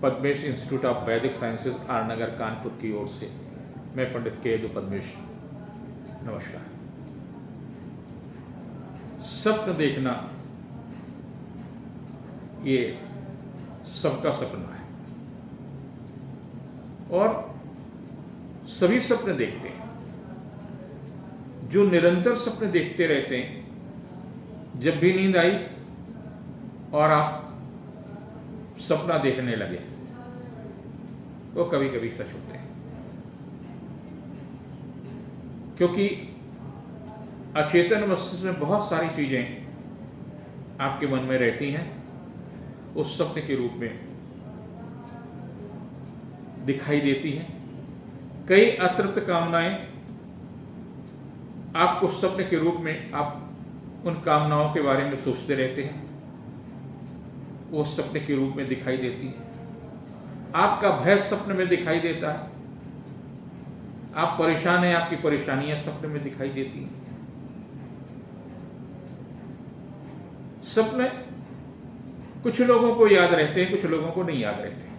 Padmesh institute of वैदिक sciences are Nagar Kanpur की ओर से मैं पंडित के पद्मेश नमस्कार। स्वप्न देखना ये सबका सपना है और सभी सपने देखते हैं। जो निरंतर सपने देखते रहते हैं, जब भी नींद आई और आप सपना देखने लगे, वो कभी कभी सच होते हैं, क्योंकि अचेतन मस्तिष्क में बहुत सारी चीजें आपके मन में रहती हैं, उस सपने के रूप में दिखाई देती हैं। कई अतृप्त कामनाएं आप उस सपने के रूप में आप उन कामनाओं के बारे में सोचते रहते हैं, वो सपने के रूप में दिखाई देती है। आपका भय सपने में दिखाई देता है, आप परेशान हैं, आपकी परेशानियां सपने में दिखाई देती हैं। सपने कुछ लोगों को याद रहते हैं, कुछ लोगों को नहीं याद रहते हैं।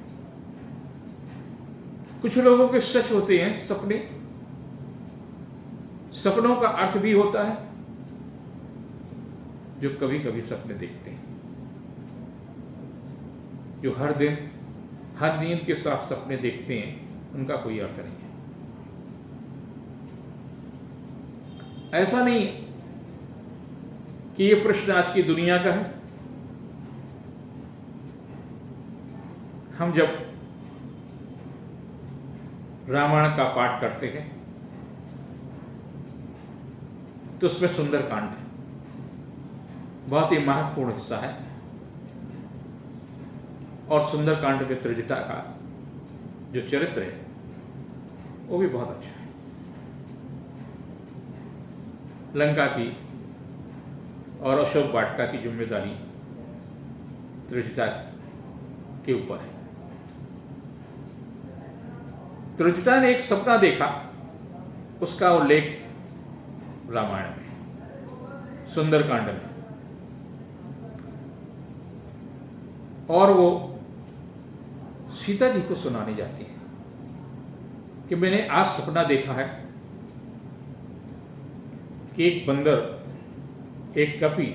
कुछ लोगों के सच होते हैं सपने, सपनों का अर्थ भी होता है, जो कभी कभी सपने देखते हैं, जो हर दिन हर नींद के साथ सपने देखते हैं, उनका कोई अर्थ नहीं है। ऐसा नहीं कि ये प्रश्न आज की दुनिया का है। हम जब रामायण का पाठ करते हैं तो उसमें सुंदरकांड है, बहुत ही महत्वपूर्ण हिस्सा है। और सुंदरकांड के त्रिजटा का जो चरित्र है वो भी बहुत अच्छा है। लंका की और अशोक वाटिका की जिम्मेदारी त्रिजटा के ऊपर है। त्रिजटा ने एक सपना देखा, उसका उल्लेख रामायण में, सुंदरकांड में, और वो सीता जी को सुनाने जाती है कि मैंने आज सपना देखा है कि एक बंदर, एक कपी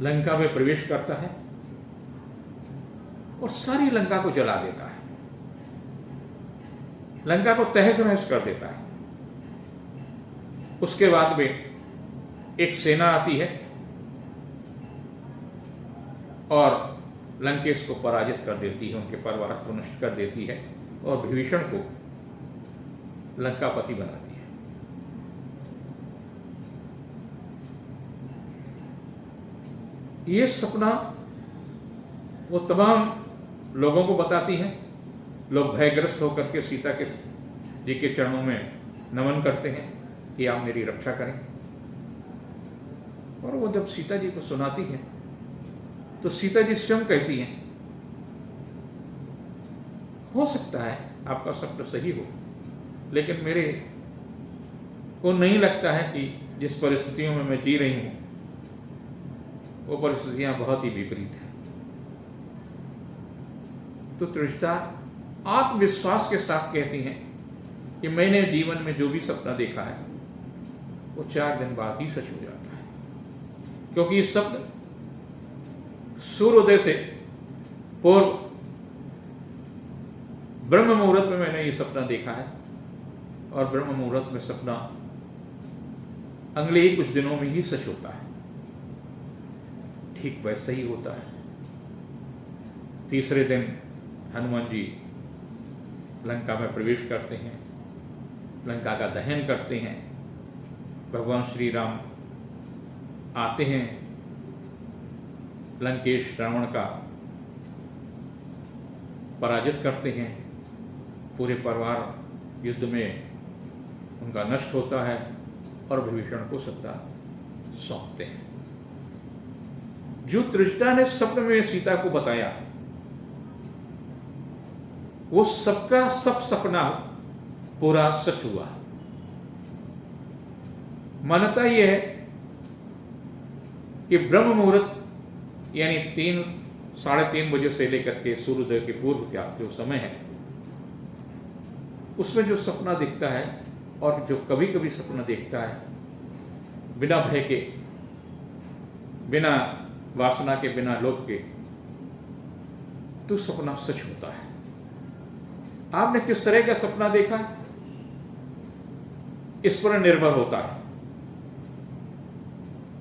लंका में प्रवेश करता है और सारी लंका को जला देता है, लंका को तहस नहस कर देता है। उसके बाद में एक सेना आती है और लंकेश को पराजित कर देती है, उनके परिवार को नष्ट कर देती है और विभीषण को लंकापति बनाती है। ये सपना वो तमाम लोगों को बताती है। लोग भयग्रस्त होकर के सीता के जी के चरणों में नमन करते हैं कि आप मेरी रक्षा करें। और वो जब सीता जी को सुनाती है तो सीता जी स्वयं कहती हैं, हो सकता है आपका सपना सही हो, लेकिन मेरे को नहीं लगता है कि जिस परिस्थितियों में मैं जी रही हूं वो परिस्थितियां बहुत ही विपरीत हैं। तो त्रिजटा आत्मविश्वास के साथ कहती हैं कि मैंने जीवन में जो भी सपना देखा है वो 4 दिन बाद ही सच हो जाता है, क्योंकि इस सपना सूर्योदय से पूर्व ब्रह्म मुहूर्त में मैंने ये सपना देखा है और ब्रह्म मुहूर्त में सपना अगले ही कुछ दिनों में ही सच होता है। ठीक वैसा ही होता है। तीसरे दिन हनुमान जी लंका में प्रवेश करते हैं, लंका का दहन करते हैं। भगवान श्री राम आते हैं, लंकेश रावण का पराजित करते हैं, पूरे परिवार युद्ध में उनका नष्ट होता है और विभीषण को सत्ता सौंपते हैं। जो त्रिजटा ने स्वप्न में सीता को बताया वो सबका सब सपना पूरा सच हुआ। मान्यता यह है कि ब्रह्म मुहूर्त यानी 3 3:30 बजे से लेकर के सूर्योदय के पूर्व का जो समय है, उसमें जो सपना दिखता है और जो कभी कभी सपना देखता है बिना भय के, बिना वासना के, बिना लोभ के, तो सपना सच होता है। आपने किस तरह का सपना देखा इस पर निर्भर होता है।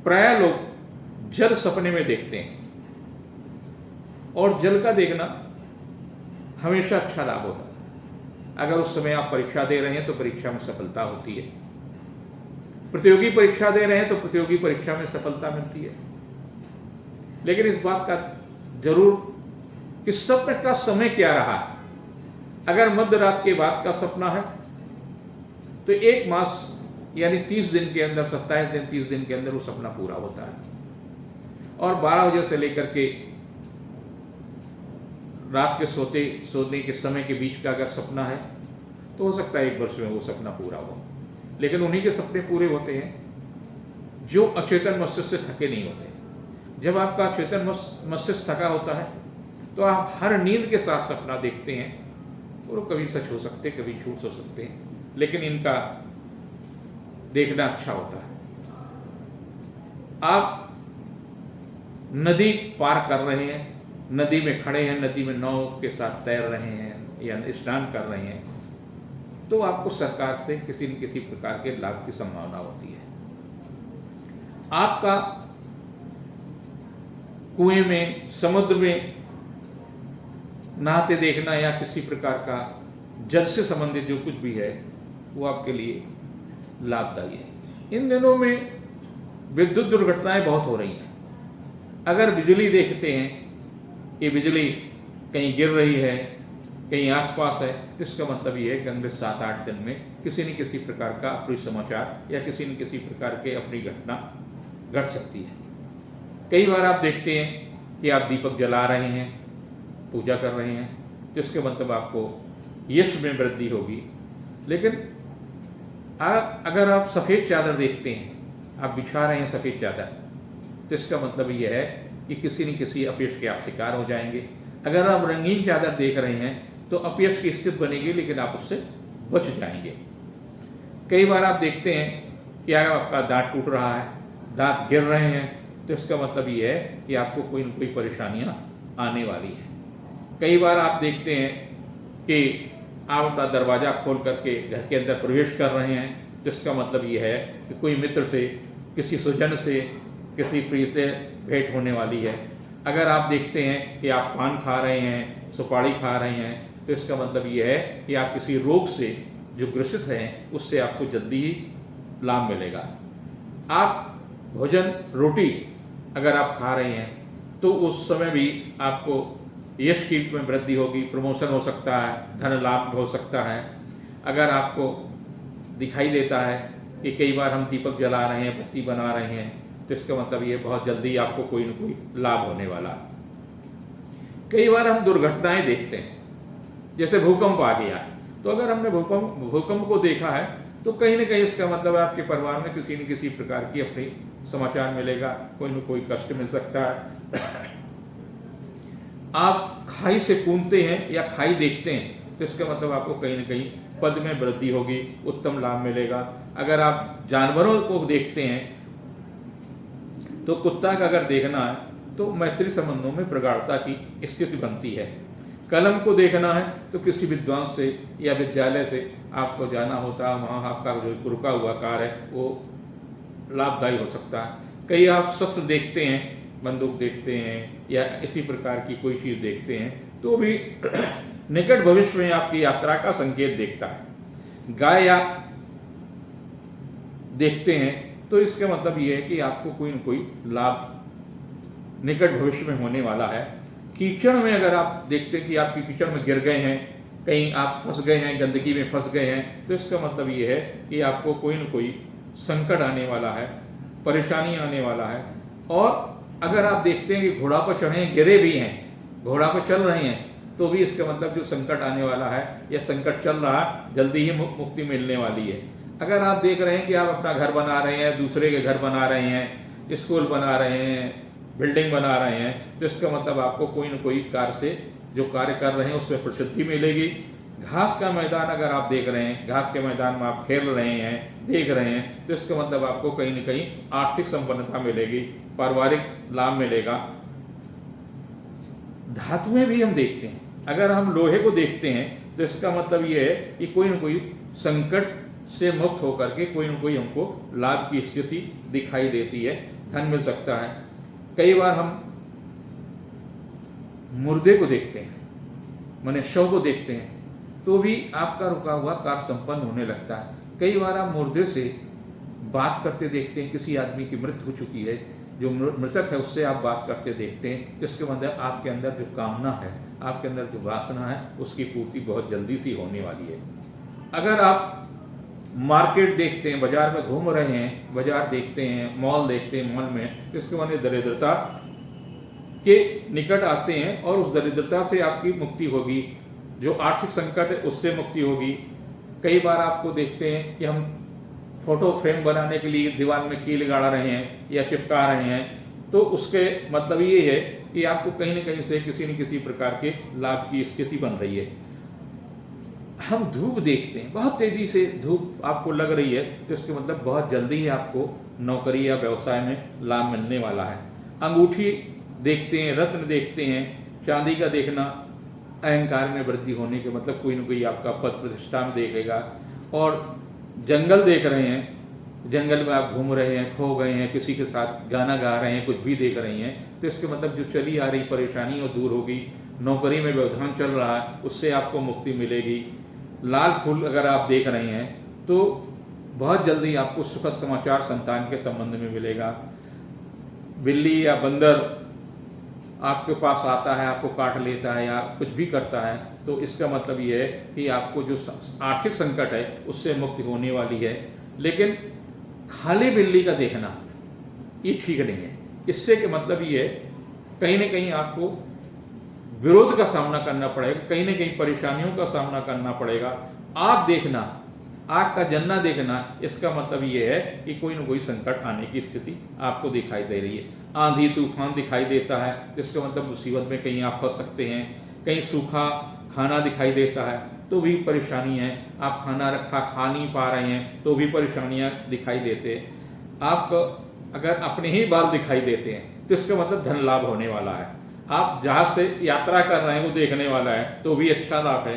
प्राय लोग जल सपने में देखते हैं और जल का देखना हमेशा अच्छा लाभ होता है। अगर उस समय आप परीक्षा दे रहे हैं तो परीक्षा में सफलता होती है, प्रतियोगी परीक्षा दे रहे हैं तो प्रतियोगी परीक्षा में सफलता मिलती है। लेकिन इस बात का जरूर कि सपने का समय क्या रहा है। अगर मध्य रात के बाद का सपना है तो 1 मास यानी 30 दिन के अंदर, 27 दिन, 30 दिन के अंदर वो सपना पूरा होता है। और 12 बजे से लेकर के रात के सोने के समय के बीच का अगर सपना है तो हो सकता है 1 वर्ष में वो सपना पूरा हो। लेकिन उन्हीं के सपने पूरे होते हैं जो अचेतन मस्तिष्क से थके नहीं होते। जब आपका अचेतन मस्तिष्क थका होता है तो आप हर नींद के साथ सपना देखते हैं और वो कभी सच हो सकते, कभी झूठ हो सकते हैं, लेकिन इनका देखना अच्छा होता है। आप नदी पार कर रहे हैं, नदी में खड़े हैं, नदी में नाव के साथ तैर रहे हैं या स्नान कर रहे हैं, तो आपको सरकार से किसी न किसी प्रकार के लाभ की संभावना होती है। आपका कुएं में, समुद्र में नहाते देखना या किसी प्रकार का जल से संबंधित जो कुछ भी है वो आपके लिए लाभदायी है। इन दिनों में विद्युत दुर्घटनाएं बहुत हो रही हैं। अगर बिजली देखते हैं कि बिजली कहीं गिर रही है, कहीं आसपास है, तो इसका मतलब ये है कि अगले 7-8 दिन में किसी न किसी प्रकार का अप्रिय समाचार या किसी न किसी प्रकार के अपनी घटना घट सकती है। कई बार आप देखते हैं कि आप दीपक जला रहे हैं, पूजा कर रहे हैं, तो इसके मतलब आपको यश में वृद्धि होगी। लेकिन अगर आप सफ़ेद चादर देखते हैं, आप बिछा रहे हैं सफ़ेद चादर, तो इसका मतलब यह है कि किसी न किसी अपयश के आप शिकार हो जाएंगे। अगर आप रंगीन चादर देख रहे हैं तो अपयश की स्थिति बनेगी, लेकिन आप उससे बच जाएंगे। कई बार आप देखते हैं कि अगर आपका दांत टूट रहा है, दांत गिर रहे हैं, तो इसका मतलब ये है कि आपको कोई न कोई परेशानियां आने वाली है। कई बार आप देखते हैं कि आप अपना दरवाजा खोल करके घर के अंदर प्रवेश कर रहे हैं, तो इसका मतलब ये है कि कोई मित्र से, किसी स्वजन से, किसी प्रिय से भेंट होने वाली है। अगर आप देखते हैं कि आप पान खा रहे हैं, सुपारी खा रहे हैं, तो इसका मतलब ये है कि आप किसी रोग से जो ग्रसित हैं उससे आपको जल्दी ही लाभ मिलेगा। आप भोजन, रोटी अगर आप खा रहे हैं तो उस समय भी आपको यश कीर्ति में वृद्धि होगी, प्रमोशन हो सकता है, धन लाभ हो सकता है। अगर आपको दिखाई देता है कि कई बार हम दीपक जला रहे हैं, बत्ती बना रहे हैं, तो इसका मतलब ये बहुत जल्दी आपको कोई न कोई लाभ होने वाला है। कई बार हम दुर्घटनाएं देखते हैं, जैसे भूकंप आ गया, तो अगर हमने भूकंप को देखा है तो कहीं न कहीं इसका मतलब आपके परिवार में किसी न किसी प्रकार की अपनी समाचार मिलेगा, कोई न कोई कष्ट मिल सकता है। आप खाई से कूदते हैं या खाई देखते हैं, तो इसका मतलब आपको कहीं न कहीं पद में वृद्धि होगी, उत्तम लाभ मिलेगा। अगर आप जानवरों को देखते हैं तो कुत्ता का अगर देखना है तो मैत्री संबंधों में प्रगाढ़ता की स्थिति बनती है। कलम को देखना है तो किसी विद्वान से या विद्यालय से आपको जाना होता है, वहाँ आपका जो रुका हुआ कार्य है वो लाभदायी हो सकता है। कई आप शस्त्र देखते हैं, बंदूक देखते हैं या इसी प्रकार की कोई चीज़ देखते हैं, तो भी निकट भविष्य में आपकी यात्रा का संकेत देखता है। गाय आप देखते हैं तो इसका मतलब ये है कि आपको कोई न कोई लाभ निकट भविष्य में होने वाला है। कीचड़ में अगर आप देखते हैं कि आप कीचड़ में गिर गए हैं, कहीं आप फंस गए हैं, गंदगी में फंस गए हैं, तो इसका मतलब ये है कि आपको कोई न कोई संकट आने वाला है, परेशानी आने वाला है। और अगर आप देखते हैं कि घोड़ा पर चढ़े गिरे भी हैं, घोड़ा पर चल रहे हैं, तो भी इसका मतलब जो संकट आने वाला है या संकट चल रहा है, जल्दी ही मुक्ति मिलने वाली है। अगर आप देख रहे हैं कि आप अपना घर बना रहे हैं, दूसरे के घर बना रहे हैं, स्कूल बना रहे हैं, बिल्डिंग बना रहे हैं, तो इसका मतलब आपको कोई न कोई कार्य से जो कार्य कर रहे हैं उसमें प्रसिद्धि मिलेगी। घास का मैदान अगर आप देख रहे हैं, घास के मैदान में आप खेल रहे हैं, देख रहे हैं, तो इसका मतलब आपको कहीं न कहीं आर्थिक संपन्नता मिलेगी, पारिवारिक लाभ मिलेगा। धातुएं भी हम देखते हैं, अगर हम लोहे को देखते हैं तो इसका मतलब ये है कि कोई न कोई संकट से मुक्त होकर के कोई न कोई हमको लाभ की स्थिति दिखाई देती है, धन मिल सकता है। कई बार हम मुर्दे को देखते हैं, माने शव को देखते हैं, तो भी आपका रुका हुआ कार्य संपन्न होने लगता है। कई बार आप मुर्दे से बात करते देखते हैं, किसी आदमी की मृत्यु हो चुकी है, जो मृतक है उससे आप बात करते देखते हैं, जिसके मतलब आपके अंदर जो कामना है, आपके अंदर जो वासना है, उसकी पूर्ति बहुत जल्दी सी होने वाली है। अगर आप मार्केट देखते हैं, बाजार में घूम रहे हैं, बाजार देखते हैं, मॉल देखते हैं, मॉल में, तो इसके माने दरिद्रता के निकट आते हैं और उस दरिद्रता से आपकी मुक्ति होगी, जो आर्थिक संकट है उससे मुक्ति होगी। कई बार आपको देखते हैं कि हम फोटो फ्रेम बनाने के लिए दीवार में कील गाड़ रहे हैं या चिपका रहे हैं, तो उसके मतलब ये है कि आपको कहीं न कहीं से किसी न किसी प्रकार के लाभ की स्थिति बन रही है। हम धूप देखते हैं, बहुत तेजी से धूप आपको लग रही है, तो इसके मतलब बहुत जल्दी ही आपको नौकरी या व्यवसाय में लाभ मिलने वाला है। अंगूठी देखते हैं, रत्न देखते हैं, चांदी का देखना अहंकार में वृद्धि होने के मतलब कोई न कोई आपका पद प्रतिष्ठा में देखेगा। और जंगल देख रहे हैं, जंगल में आप घूम रहे हैं, खो गए हैं, किसी के साथ गाना गा रहे हैं, कुछ भी देख रही हैं, तो इसके मतलब जो चली आ रही परेशानी वो दूर होगी। नौकरी में व्यवधान चल रहा है, उससे आपको मुक्ति मिलेगी। लाल फूल अगर आप देख रहे हैं तो बहुत जल्दी आपको सुखद समाचार संतान के संबंध में मिलेगा। बिल्ली या बंदर आपके पास आता है, आपको काट लेता है या कुछ भी करता है, तो इसका मतलब ये है कि आपको जो आर्थिक संकट है उससे मुक्ति होने वाली है। लेकिन खाली बिल्ली का देखना ये ठीक नहीं है। इससे के मतलब ये है कहीं ना कहीं आपको विरोध का सामना करना पड़ेगा, कहीं ना कहीं परेशानियों का सामना करना पड़ेगा। आग देखना, आग का जलना देखना, इसका मतलब ये है कि कोई न कोई संकट आने की स्थिति आपको दिखाई दे रही है। आंधी तूफान दिखाई देता है, जिसका मतलब मुसीबत में कहीं आप फंस सकते हैं। कहीं सूखा खाना दिखाई देता है तो भी परेशानी है। आप खाना रखा खा नहीं पा रहे हैं तो भी परेशानियां दिखाई देते हैं। आप अगर अपने ही बाल दिखाई देते हैं तो इसका मतलब धन लाभ होने वाला है। आप जहाज से यात्रा कर रहे हैं वो देखने वाला है तो भी अच्छा लाभ है।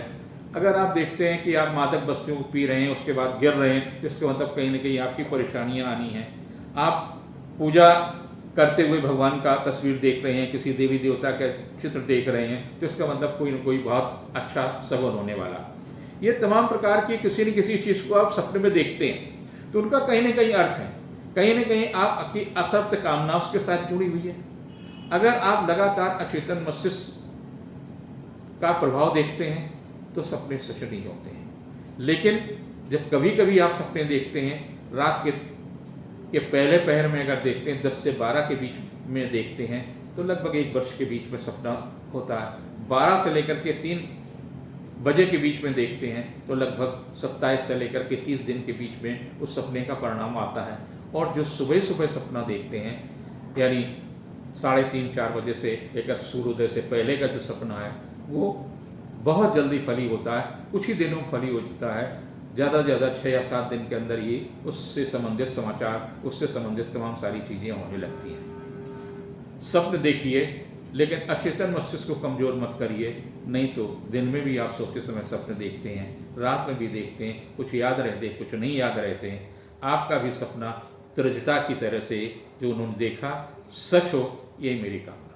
अगर आप देखते हैं कि आप मादक वस्तुओं को पी रहे हैं उसके बाद गिर रहे हैं, इसका मतलब कहीं ना कहीं आपकी परेशानियां आनी हैं। आप पूजा करते हुए भगवान का तस्वीर देख रहे हैं, किसी देवी देवता का चित्र देख रहे हैं, तो इसका मतलब कोई ना कोई बहुत अच्छा सफल होने वाला। ये तमाम प्रकार की किसी न किसी चीज को आप सपने में देखते हैं तो उनका कहीं ना कहीं अर्थ है, कहीं ना कहीं आपकी अतृप्त कामना उसके साथ जुड़ी हुई है। अगर आप लगातार अचेतन मस्तिष्क का प्रभाव देखते हैं तो सपने सच नहीं होते हैं। लेकिन जब कभी कभी आप सपने देखते हैं, रात के पहले पहर में अगर देखते हैं, 10 से 12 के बीच में देखते हैं, तो लगभग 1 वर्ष के बीच में सपना होता है। 12 से लेकर के 3 बजे के बीच में देखते हैं तो लगभग 27 से लेकर के 30 दिन के बीच में उस सपने का परिणाम आता है। और जो सुबह सुबह सपना देखते हैं, यानी 3:30-4 बजे से लेकर सूर्योदय से पहले का जो सपना है, वो बहुत जल्दी फली होता है, कुछ ही दिनों में फली हो जाता है। ज़्यादा से ज़्यादा 6 या 7 दिन के अंदर ये उससे संबंधित समाचार, उससे संबंधित तमाम सारी चीज़ें होने लगती हैं। स्वप्न देखिए, लेकिन अचेतन मस्तिष्क को कमज़ोर मत करिए, नहीं तो दिन में भी आप सोते समय स्वप्न देखते हैं, रात में भी देखते हैं, कुछ याद रहते कुछ नहीं याद रहते हैं। आपका भी सपना त्रिजता की तरह से जो उन्होंने देखा सच हो, यही मेरी कामना।